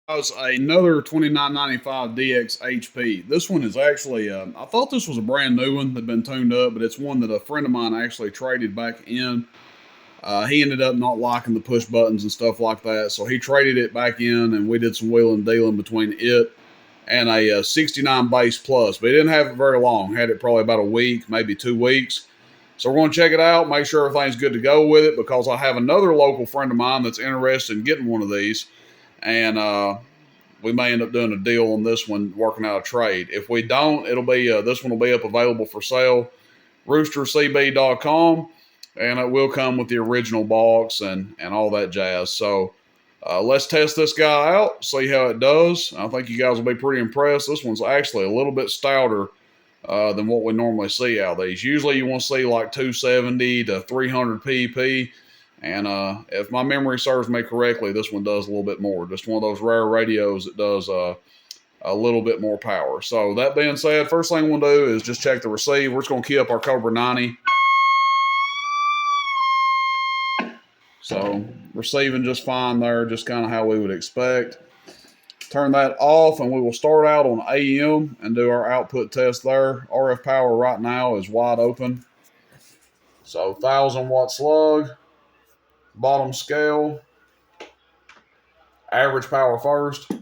Was another 2995 DX HP. This one is actually, I thought this was a brand new one that had been tuned up, but it's one that a friend of mine actually traded back in. He ended up not liking the push buttons and stuff like that, so he traded it back in, and we did some wheeling and dealing between it and a 69 base plus. But he didn't have it very long. Had it probably about a week, maybe 2 weeks. So we're going to check it out, make sure everything's good to go with it, because I have another local friend of mine that's interested in getting one of these. And we may end up doing a deal on this one, working out a trade. If we don't, it'll be this one will be up available for sale, roostercb.com, and it will come with the original box and all that jazz. So let's test this guy out, see how it does. I think you guys will be pretty impressed. This one's actually a little bit stouter than what we normally see out of these. Usually you want to see like 270 to 300 pp. And if my memory serves me correctly, this one does a little bit more. Just one of those rare radios that does a little bit more power. So that being said, first thing we'll do is just check the receive. We're just going to key up our Cobra 90. So receiving just fine there, just kind of how we would expect. Turn that off, and we will start out on AM and do our output test there. RF power right now is wide open. So 1,000 watt slug. Bottom scale, average power first.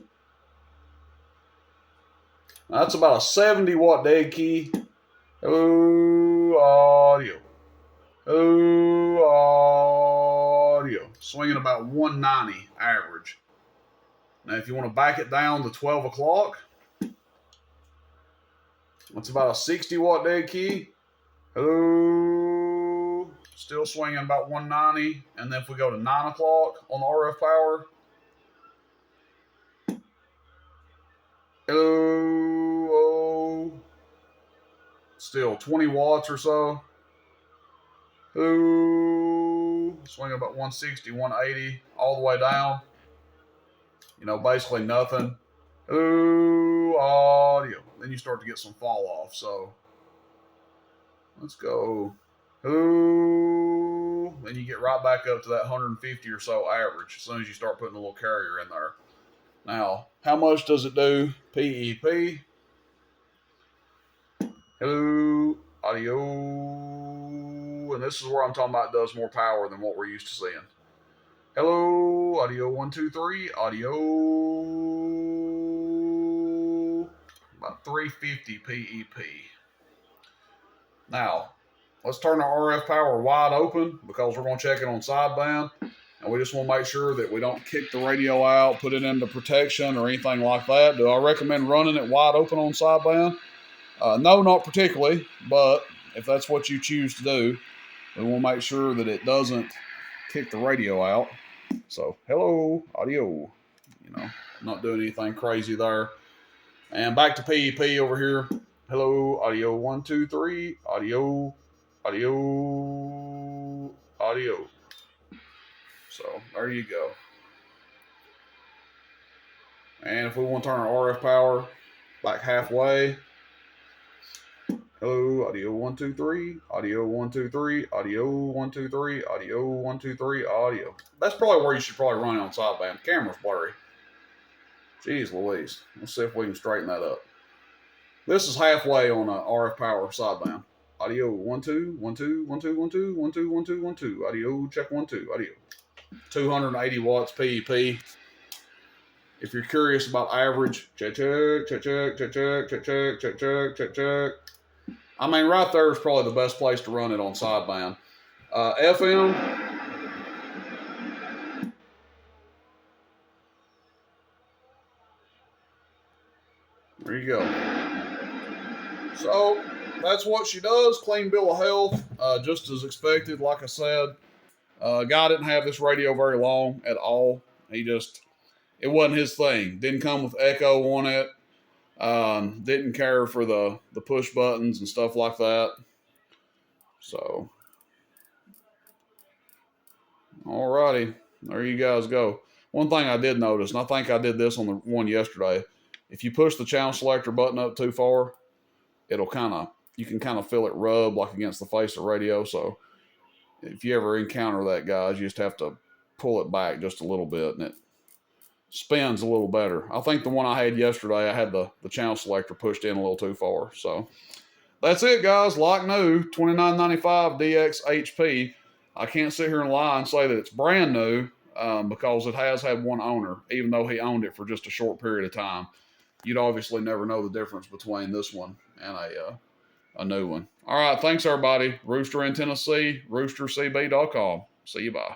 That's about a 70 watt dead key. Oh, audio. Oh, audio. Swinging about 190 average. Now, if you want to back it down to 12 o'clock, that's about a 60 watt dead key. Hello. Still swinging about 190. And then if we go to 9 o'clock on the RF power. Hello. Still 20 watts or so. Hello. Swinging about 160, 180, all the way down. You know, basically nothing. Hello. Audio. Then you start to get some fall off. So let's go. Ooh, then you get right back up to that 150 or so average as soon as you start putting a little carrier in there. Now, how much does it do? PEP. Hello, audio. And this is where I'm talking about it does more power than what we're used to seeing. Hello, audio 1, 2, 3, audio. About 350 PEP. Now, let's turn our RF power wide open because we're going to check it on sideband. And we just want to make sure that we don't kick the radio out, put it into protection or anything like that. Do I recommend running it wide open on sideband? No, not particularly. But if that's what you choose to do, we want to make sure that it doesn't kick the radio out. So, hello, audio. You know, not doing anything crazy there. And back to PEP over here. Hello, audio 1, 2, 3, audio. Audio. So there you go. And if we want to turn our RF power back halfway, hello, audio 1, 2, 3, audio 1, 2, 3, audio 1, 2, 3, audio 1, 2, 3, audio. That's probably where you should probably run it on sideband. The camera's blurry. Jeez Louise. Let's see if we can straighten that up. This is halfway on a RF power sideband. Audio 1, 2, 1, 2, 1, 2, 1, 2, 1, 2, 1, 2, 1, 2. Audio check 1, 2. Audio. 280 watts PEP. If you're curious about average, check. I mean, right there is probably the best place to run it on sideband. FM. There you go. So that's what she does. Clean bill of health, just as expected. Like I said, guy didn't have this radio very long at all. It wasn't his thing. Didn't come with echo on it. Didn't care for the push buttons and stuff like that. So, alrighty, there you guys go. One thing I did notice, and I think I did this on the one yesterday, if you push the channel selector button up too far, you can kind of feel it rub like against the face of the radio. So if you ever encounter that, guys, you just have to pull it back just a little bit, and spins a little better. I think the one I had yesterday, I had the channel selector pushed in a little too far. So that's it, guys. Like new, $29.95 DX HP. I can't sit here and lie and say that it's brand new because it has had one owner, even though he owned it for just a short period of time. You'd obviously never know the difference between this one and a new one. All right, thanks, everybody. Rooster in Tennessee, roostercb.com. See you, bye.